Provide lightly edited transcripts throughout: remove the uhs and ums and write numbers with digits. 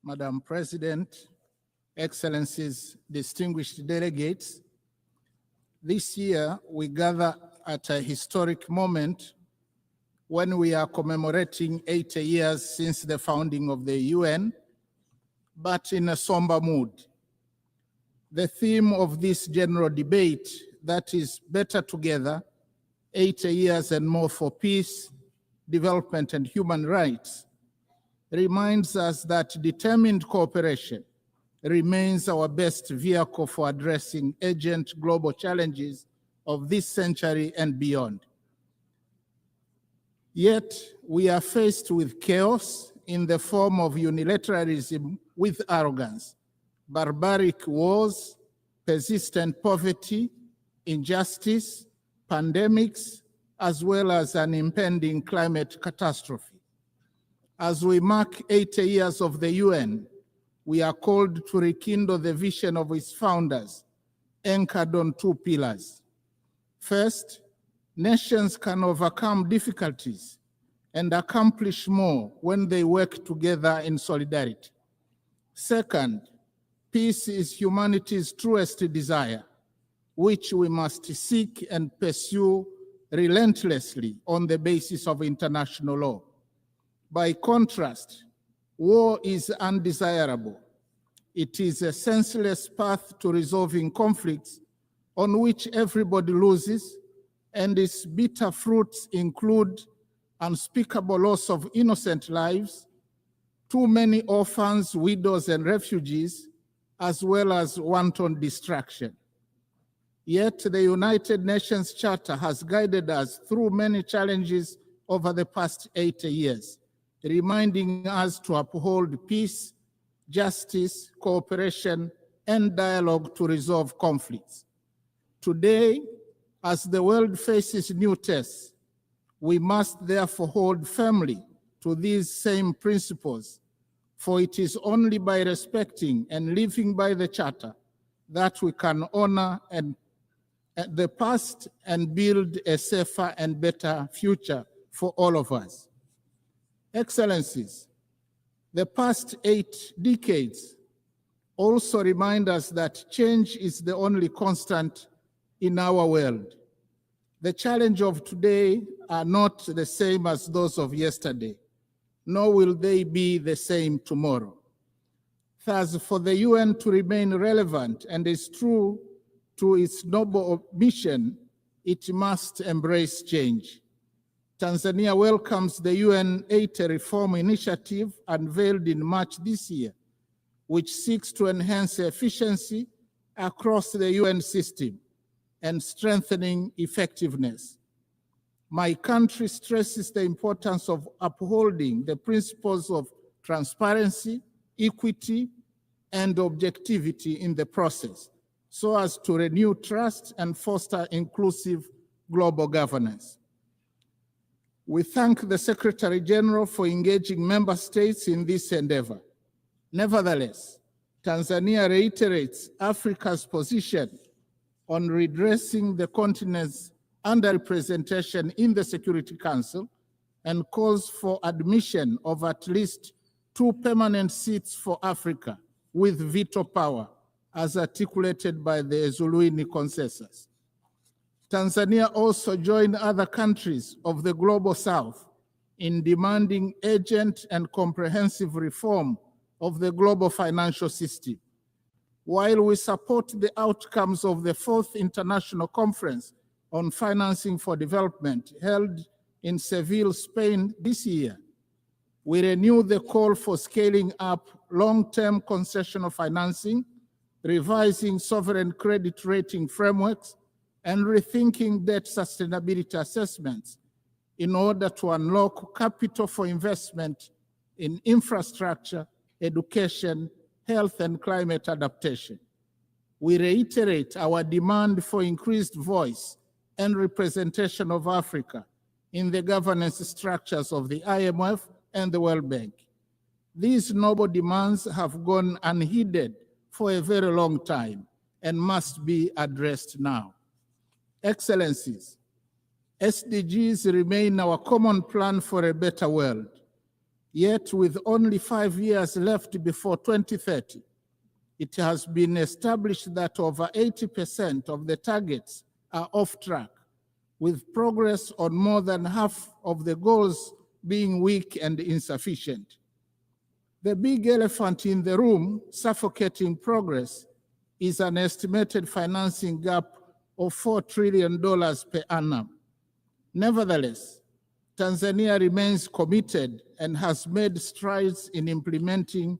Madam President, Excellencies, distinguished delegates, this year we gather at a historic moment when we are commemorating 80 years since the founding of the UN, but in a somber mood. The theme of this general debate, that is better together, 80 years and more for peace, development and human rights, reminds us that determined cooperation remains our best vehicle for addressing urgent global challenges of this century and beyond. Yet, we are faced with chaos in the form of unilateralism with arrogance, barbaric wars, persistent poverty, injustice, pandemics, as well as an impending climate catastrophe. As we mark 80 years of the UN, we are called to rekindle the vision of its founders, anchored on two pillars. First, nations can overcome difficulties and accomplish more when they work together in solidarity. Second, peace is humanity's truest desire, which we must seek and pursue relentlessly on the basis of international law. By contrast, war is undesirable. It is a senseless path to resolving conflicts on which everybody loses, and its bitter fruits include unspeakable loss of innocent lives, too many orphans, widows, and refugees, as well as wanton destruction. Yet the United Nations Charter has guided us through many challenges over the past 80 years, reminding us to uphold peace, justice, cooperation, and dialogue to resolve conflicts. Today, as the world faces new tests, we must therefore hold firmly to these same principles, for it is only by respecting and living by the Charter that we can honor the past and build a safer and better future for all of us. Excellencies, the past 8 decades also remind us that change is the only constant in our world. The challenges of today are not the same as those of yesterday, nor will they be the same tomorrow. Thus, for the UN to remain relevant and is true to its noble mission, it must embrace change. Tanzania welcomes the UN 80 reform initiative unveiled in March this year, which seeks to enhance efficiency across the UN system and strengthening effectiveness. My country stresses the importance of upholding the principles of transparency, equity, and objectivity in the process, so as to renew trust and foster inclusive global governance. We thank the Secretary General for engaging member states in this endeavor. Nevertheless, Tanzania reiterates Africa's position on redressing the continent's underrepresentation in the Security Council and calls for admission of at least 2 permanent seats for Africa with veto power, as articulated by the Zuluini Consensus. Tanzania also joined other countries of the Global South in demanding urgent and comprehensive reform of the global financial system. While we support the outcomes of the 4th International Conference on Financing for Development held in Seville, Spain this year, we renew the call for scaling up long-term concessional financing, revising sovereign credit rating frameworks, and rethinking debt sustainability assessments in order to unlock capital for investment in infrastructure, education, health, and climate adaptation. We reiterate our demand for increased voice and representation of Africa in the governance structures of the IMF and the World Bank. These noble demands have gone unheeded for a very long time and must be addressed now. Excellencies, SDGs remain our common plan for a better world. Yet, with only 5 years left before 2030, it has been established that over 80% of the targets are off track, with progress on more than half of the goals being weak and insufficient. The big elephant in the room, suffocating progress, is an estimated financing gap of $4 trillion per annum. Nevertheless, Tanzania remains committed and has made strides in implementing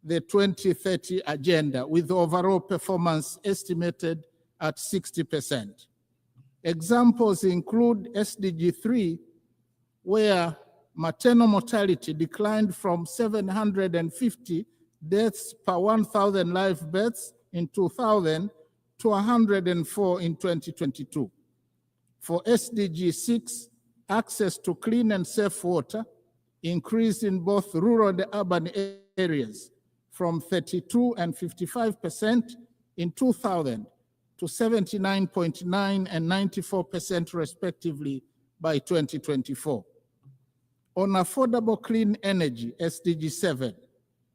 the 2030 agenda, with overall performance estimated at 60%. Examples include SDG 3, where maternal mortality declined from 750 deaths per 1,000 live births in 2000 to 104 in 2022. For SDG 6, access to clean and safe water increased in both rural and urban areas from 32 and 55% in 2000 to 79.9 and 94% respectively by 2024. On affordable clean energy, SDG 7,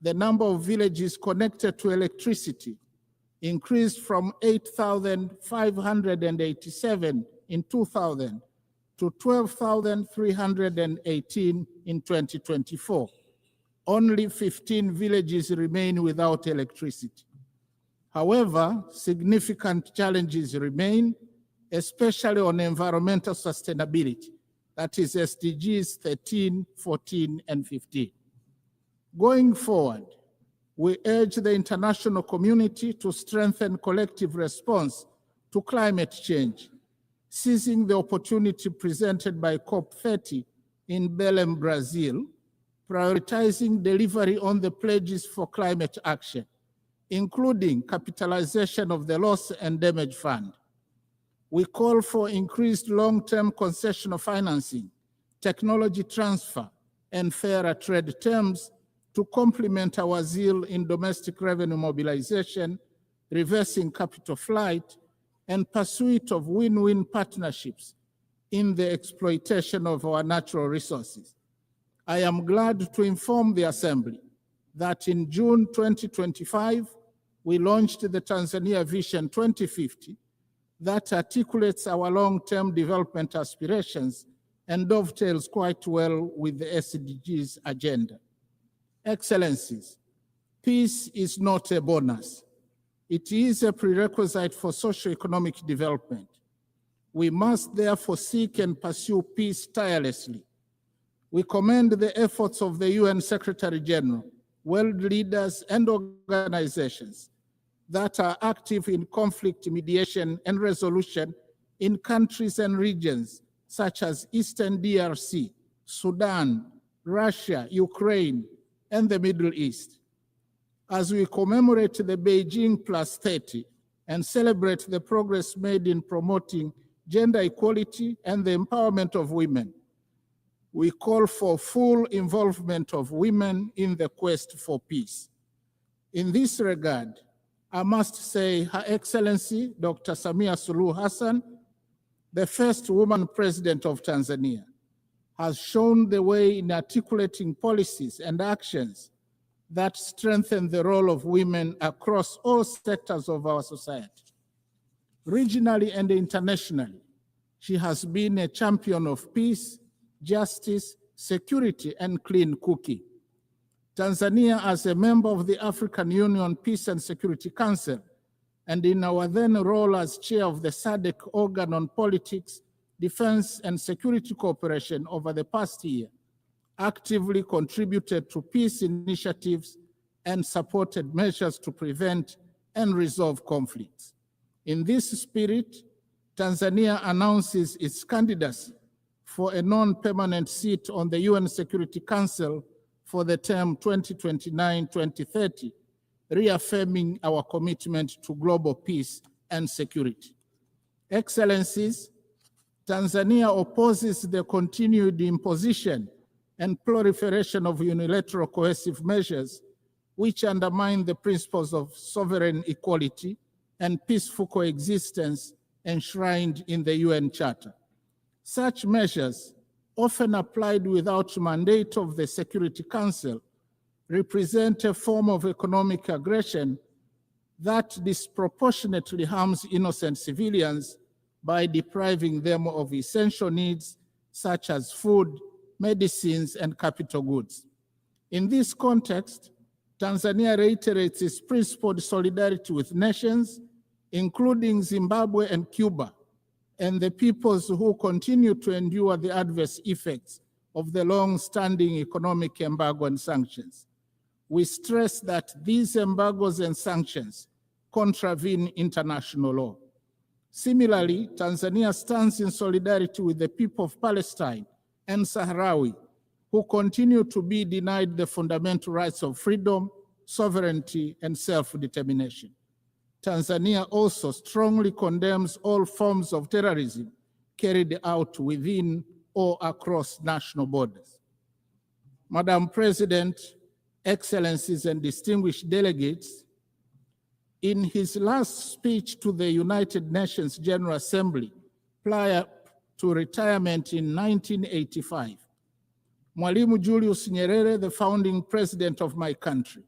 the number of villages connected to electricity increased from 8,587 in 2000 to 12,318 in 2024. Only 15 villages remain without electricity. However, significant challenges remain, especially on environmental sustainability, that is SDGs 13, 14, and 15. Going forward, we urge the international community to strengthen collective response to climate change, seizing the opportunity presented by COP30 in Belém, Brazil, prioritizing delivery on the pledges for climate action, including capitalization of the Loss and Damage Fund. We call for increased long-term concessional financing, technology transfer, and fairer trade terms to complement our zeal in domestic revenue mobilization, reversing capital flight, and pursuit of win-win partnerships in the exploitation of our natural resources. I am glad to inform the Assembly that in June 2025, we launched the Tanzania Vision 2050 that articulates our long-term development aspirations and dovetails quite well with the SDGs agenda. Excellencies, peace is not a bonus. It is a prerequisite for socio-economic development. We must therefore seek and pursue peace tirelessly. We commend the efforts of the UN Secretary General, world leaders, and organizations that are active in conflict mediation and resolution in countries and regions such as Eastern DRC, Sudan, Russia, Ukraine, and the Middle East. As we commemorate the Beijing Plus 30 and celebrate the progress made in promoting gender equality and the empowerment of women, we call for full involvement of women in the quest for peace. In this regard, I must say Her Excellency Dr. Samia Suluhu Hassan, the first woman president of Tanzania, has shown the way in articulating policies and actions that strengthen the role of women across all sectors of our society. Regionally and internationally, she has been a champion of peace, justice, security, and clean cooking. Tanzania, as a member of the African Union Peace and Security Council, and in our then role as chair of the SADC organ on politics, defense, and security cooperation over the past year, actively contributed to peace initiatives and supported measures to prevent and resolve conflicts. In this spirit, Tanzania announces its candidacy for a non-permanent seat on the UN Security Council for the term 2029-2030, reaffirming our commitment to global peace and security. Excellencies, Tanzania opposes the continued imposition and proliferation of unilateral coercive measures which undermine the principles of sovereign equality and peaceful coexistence enshrined in the UN Charter. Such measures often applied without mandate of the Security Council, represent a form of economic aggression that disproportionately harms innocent civilians by depriving them of essential needs such as food, medicines, and capital goods. In this context, Tanzania reiterates its principled solidarity with nations, including Zimbabwe and Cuba, and the peoples who continue to endure the adverse effects of the long-standing economic embargo and sanctions. We stress that these embargoes and sanctions contravene international law. Similarly, Tanzania stands in solidarity with the people of Palestine and Sahrawi, who continue to be denied the fundamental rights of freedom, sovereignty, and self-determination. Tanzania also strongly condemns all forms of terrorism carried out within or across national borders. Madam President, Excellencies, and distinguished delegates, in his last speech to the United Nations General Assembly prior to retirement in 1985, Mwalimu Julius Nyerere, the founding president of my country,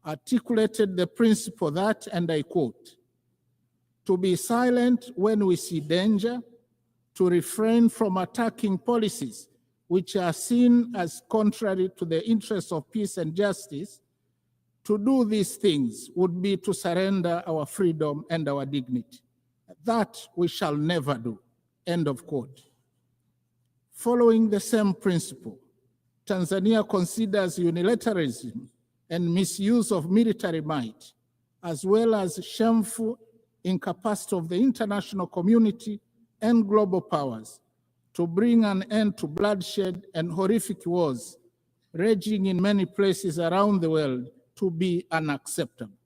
articulated the principle that, and I quote, "To be silent when we see danger, to refrain from attacking policies which are seen as contrary to the interests of peace and justice, to do these things would be to surrender our freedom and our dignity. That we shall never do," end of quote. Following the same principle, Tanzania considers unilateralism and misuse of military might, as well as shameful incapacity of the international community and global powers to bring an end to bloodshed and horrific wars raging in many places around the world to be unacceptable.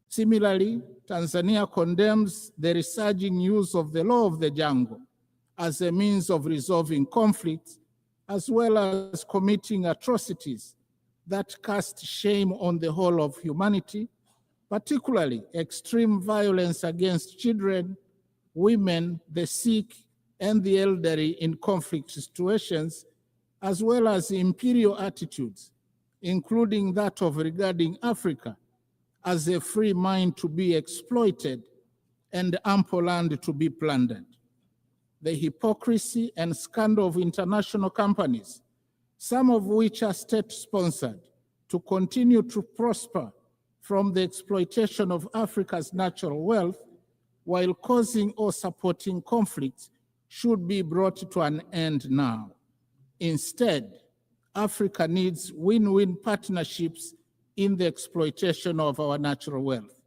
Similarly, Tanzania condemns the resurging use of the law of the jungle as a means of resolving conflicts, as well as committing atrocities that cast shame on the whole of humanity, particularly extreme violence against children, women, the sick, and the elderly in conflict situations, as well as imperial attitudes, including that of regarding Africa as a free mine to be exploited and ample land to be plundered. The hypocrisy and scandal of international companies, some of which are state-sponsored, to continue to prosper from the exploitation of Africa's natural wealth while causing or supporting conflicts should be brought to an end now. Instead, Africa needs win-win partnerships in the exploitation of our natural wealth.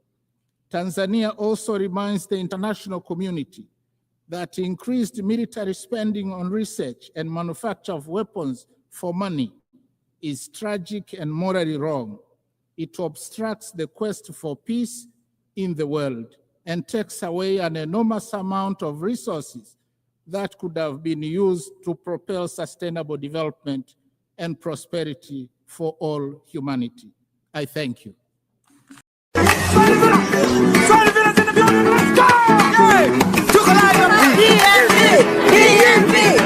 Tanzania also reminds the international community that increased military spending on research and manufacture of weapons for money is tragic and morally wrong. It obstructs the quest for peace in the world and takes away an enormous amount of resources that could have been used to propel sustainable development and prosperity for all humanity. I thank you. Let's go!